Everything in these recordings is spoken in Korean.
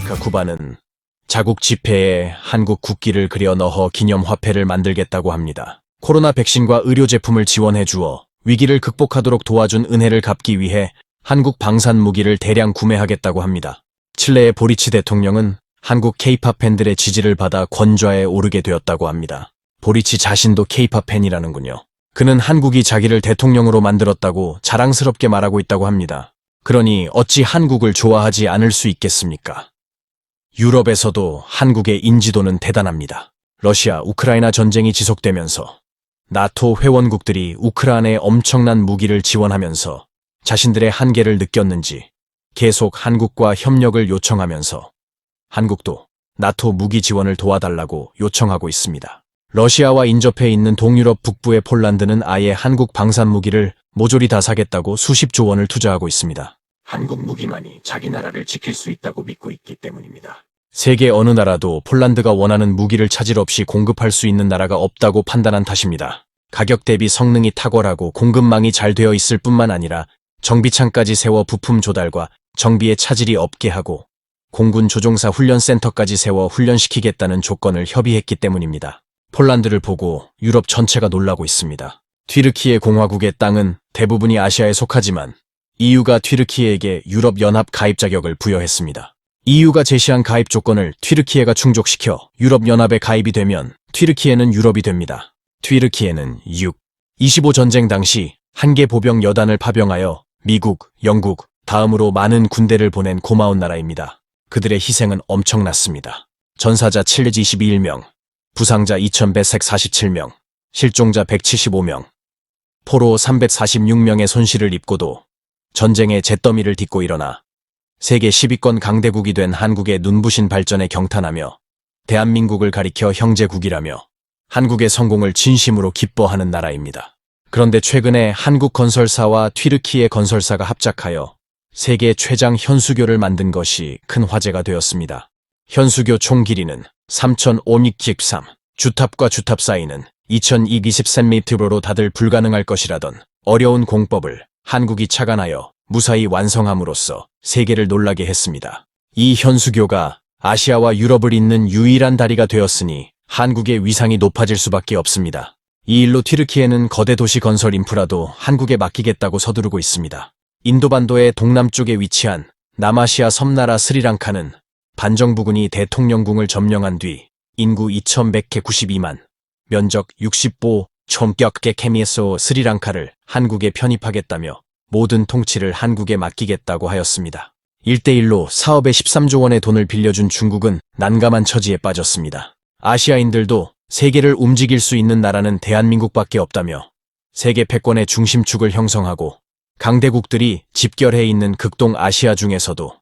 아메리카 쿠바는 자국 지폐에 한국 국기를 그려 넣어 기념화폐를 만들겠다고 합니다. 코로나 백신과 의료 제품을 지원해 주어 위기를 극복하도록 도와준 은혜를 갚기 위해 한국 방산 무기를 대량 구매하겠다고 합니다. 칠레의 보리치 대통령은 한국 케이팝 팬들의 지지를 받아 권좌에 오르게 되었다고 합니다. 보리치 자신도 케이팝 팬이라는군요. 그는 한국이 자기를 대통령으로 만들었다고 자랑스럽게 말하고 있다고 합니다. 그러니 어찌 한국을 좋아하지 않을 수 있겠습니까? 유럽에서도 한국의 인지도는 대단합니다. 러시아, 우크라이나 전쟁이 지속되면서 나토 회원국들이 우크라이나에 엄청난 무기를 지원하면서 자신들의 한계를 느꼈는지 계속 한국과 협력을 요청하면서 한국도 나토 무기 지원을 도와달라고 요청하고 있습니다. 러시아와 인접해 있는 동유럽 북부의 폴란드는 아예 한국 방산 무기를 모조리 다 사겠다고 수십조 원을 투자하고 있습니다. 한국 무기만이 자기 나라를 지킬 수 있다고 믿고 있기 때문입니다. 세계 어느 나라도 폴란드가 원하는 무기를 차질 없이 공급할 수 있는 나라가 없다고 판단한 탓입니다. 가격 대비 성능이 탁월하고 공급망이 잘 되어 있을 뿐만 아니라 정비창까지 세워 부품 조달과 정비에 차질이 없게 하고 공군 조종사 훈련센터까지 세워 훈련시키겠다는 조건을 협의했기 때문입니다. 폴란드를 보고 유럽 전체가 놀라고 있습니다. 튀르키예 공화국의 땅은 대부분이 아시아에 속하지만 EU가 튀르키예에게 유럽연합 가입 자격을 부여했습니다. EU가 제시한 가입 조건을 튀르키예가 충족시켜 유럽연합에 가입이 되면 튀르키예는 유럽이 됩니다. 튀르키예는 25 전쟁 당시 한개 보병 여단을 파병하여 미국, 영국, 다음으로 많은 군대를 보낸 고마운 나라입니다. 그들의 희생은 엄청났습니다. 전사자 722명, 부상자 2147명, 실종자 175명, 포로 346명의 손실을 입고도 전쟁의 잿더미를 딛고 일어나 세계 10위권 강대국이 된 한국의 눈부신 발전에 경탄하며 대한민국을 가리켜 형제국이라며 한국의 성공을 진심으로 기뻐하는 나라입니다. 그런데 최근에 한국 건설사와 튀르키예 건설사가 합작하여 세계 최장 현수교를 만든 것이 큰 화제가 되었습니다. 현수교 총 길이는 3,563, 주탑과 주탑 사이는 2,220cm로 다들 불가능할 것이라던 어려운 공법을 한국이 착안하여 무사히 완성함으로써 세계를 놀라게 했습니다. 이 현수교가 아시아와 유럽을 잇는 유일한 다리가 되었으니 한국의 위상이 높아질 수밖에 없습니다. 이 일로 튀르키예는 거대 도시 건설 인프라도 한국에 맡기겠다고 서두르고 있습니다. 인도반도의 동남쪽에 위치한 남아시아 섬나라 스리랑카는 반정부군이 대통령궁을 점령한 뒤 인구 2192만, 면적 65,000개 스리랑카를 한국에 편입하겠다며 모든 통치를 한국에 맡기겠다고 하였습니다. 1대1로 사업에 13조 원의 돈을 빌려준 중국은 난감한 처지에 빠졌습니다. 아시아인들도 세계를 움직일 수 있는 나라는 대한민국밖에 없다며 세계 패권의 중심축을 형성하고 강대국들이 집결해 있는 극동 아시아 중에서도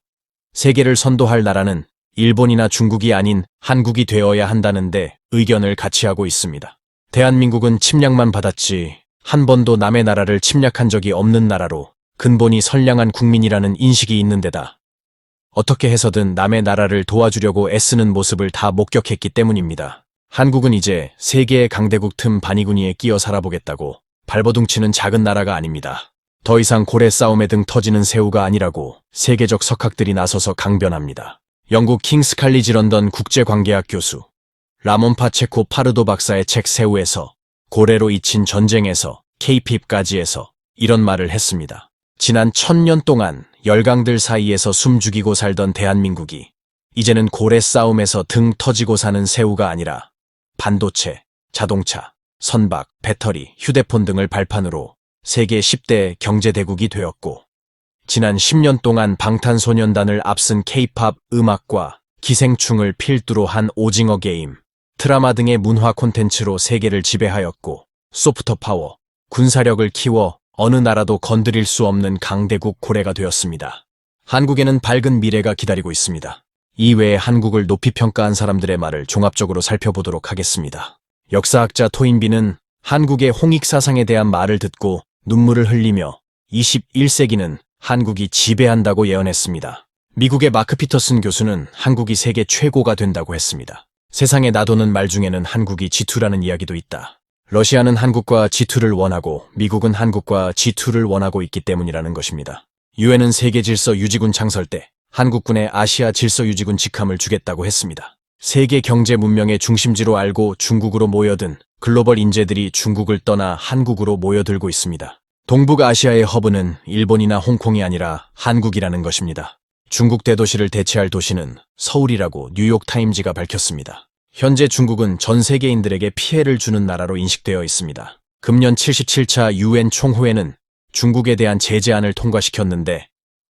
세계를 선도할 나라는 일본이나 중국이 아닌 한국이 되어야 한다는데 의견을 같이 하고 있습니다. 대한민국은 침략만 받았지 한 번도 남의 나라를 침략한 적이 없는 나라로 근본이 선량한 국민이라는 인식이 있는 데다 어떻게 해서든 남의 나라를 도와주려고 애쓰는 모습을 다 목격했기 때문입니다. 한국은 이제 세계의 강대국 틈 바니구니에 끼어 살아보겠다고 발버둥치는 작은 나라가 아닙니다. 더 이상 고래 싸움에 등 터지는 새우가 아니라고 세계적 석학들이 나서서 강변합니다. 영국 킹스 칼리지 런던 국제관계학 교수 라몬 파체코 파르도 박사의 책 새우에서 고래로 잊힌 전쟁에서 KPIP까지에서 이런 말을 했습니다. 지난 1000년 동안 열강들 사이에서 숨 죽이고 살던 대한민국이 이제는 고래 싸움에서 등 터지고 사는 새우가 아니라 반도체, 자동차, 선박, 배터리, 휴대폰 등을 발판으로 세계 10대 경제대국이 되었고 지난 10년 동안 방탄소년단을 앞선 K-팝 음악과 기생충을 필두로 한 오징어 게임, 드라마 등의 문화 콘텐츠로 세계를 지배하였고 소프트 파워, 군사력을 키워 어느 나라도 건드릴 수 없는 강대국 고래가 되었습니다. 한국에는 밝은 미래가 기다리고 있습니다. 이외에 한국을 높이 평가한 사람들의 말을 종합적으로 살펴보도록 하겠습니다. 역사학자 토인비는 한국의 홍익사상에 대한 말을 듣고 눈물을 흘리며 21세기는 한국이 지배한다고 예언했습니다. 미국의 마크 피터슨 교수는 한국이 세계 최고가 된다고 했습니다. 세상에 나도는 말 중에는 한국이 G2라는 이야기도 있다. 러시아는 한국과 G2를 원하고 미국은 한국과 G2를 원하고 있기 때문이라는 것입니다. 유엔은 세계 질서 유지군 창설 때 한국군에 아시아 질서유지군 직함을 주겠다고 했습니다. 세계 경제 문명의 중심지로 알고 중국으로 모여든 글로벌 인재들이 중국을 떠나 한국으로 모여들고 있습니다. 동북아시아의 허브는 일본이나 홍콩이 아니라 한국이라는 것입니다. 중국 대도시를 대체할 도시는 서울이라고 뉴욕타임지가 밝혔습니다. 현재 중국은 전 세계인들에게 피해를 주는 나라로 인식되어 있습니다. 금년 77차 UN 총회는 중국에 대한 제재안을 통과시켰는데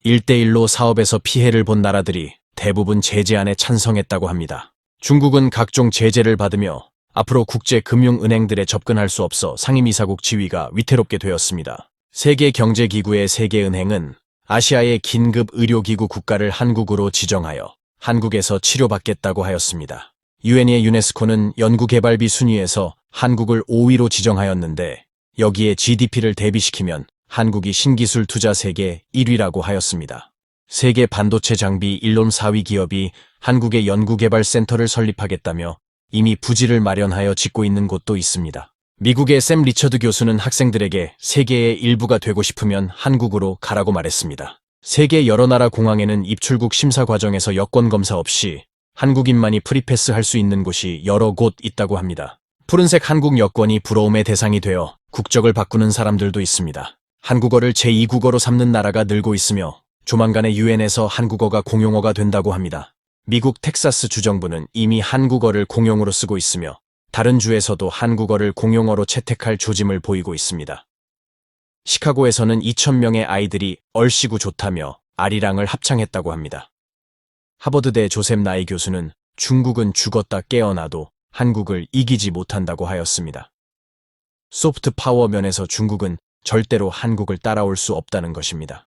1대1로 사업에서 피해를 본 나라들이 대부분 제재안에 찬성했다고 합니다. 중국은 각종 제재를 받으며 앞으로 국제금융은행들에 접근할 수 없어 상임이사국 지위가 위태롭게 되었습니다. 세계경제기구의 세계은행은 아시아의 긴급 의료기구 국가를 한국으로 지정하여 한국에서 치료받겠다고 하였습니다. 유엔의 유네스코는 연구개발비 순위에서 한국을 5위로 지정하였는데 여기에 GDP를 대비시키면 한국이 신기술 투자 세계 1위라고 하였습니다. 세계 반도체 장비 일론 4위 기업이 한국의 연구개발센터를 설립하겠다며 이미 부지를 마련하여 짓고 있는 곳도 있습니다. 미국의 샘 리처드 교수는 학생들에게 세계의 일부가 되고 싶으면 한국으로 가라고 말했습니다. 세계 여러 나라 공항에는 입출국 심사 과정에서 여권 검사 없이 한국인만이 프리패스할 수 있는 곳이 여러 곳 있다고 합니다. 푸른색 한국 여권이 부러움의 대상이 되어 국적을 바꾸는 사람들도 있습니다. 한국어를 제2국어로 삼는 나라가 늘고 있으며 조만간에 유엔에서 한국어가 공용어가 된다고 합니다. 미국 텍사스 주정부는 이미 한국어를 공용어로 쓰고 있으며 다른 주에서도 한국어를 공용어로 채택할 조짐을 보이고 있습니다. 시카고에서는 2,000명의 아이들이 얼씨구 좋다며 아리랑을 합창했다고 합니다. 하버드대 조셉 나이 교수는 중국은 죽었다 깨어나도 한국을 이기지 못한다고 하였습니다. 소프트 파워 면에서 중국은 절대로 한국을 따라올 수 없다는 것입니다.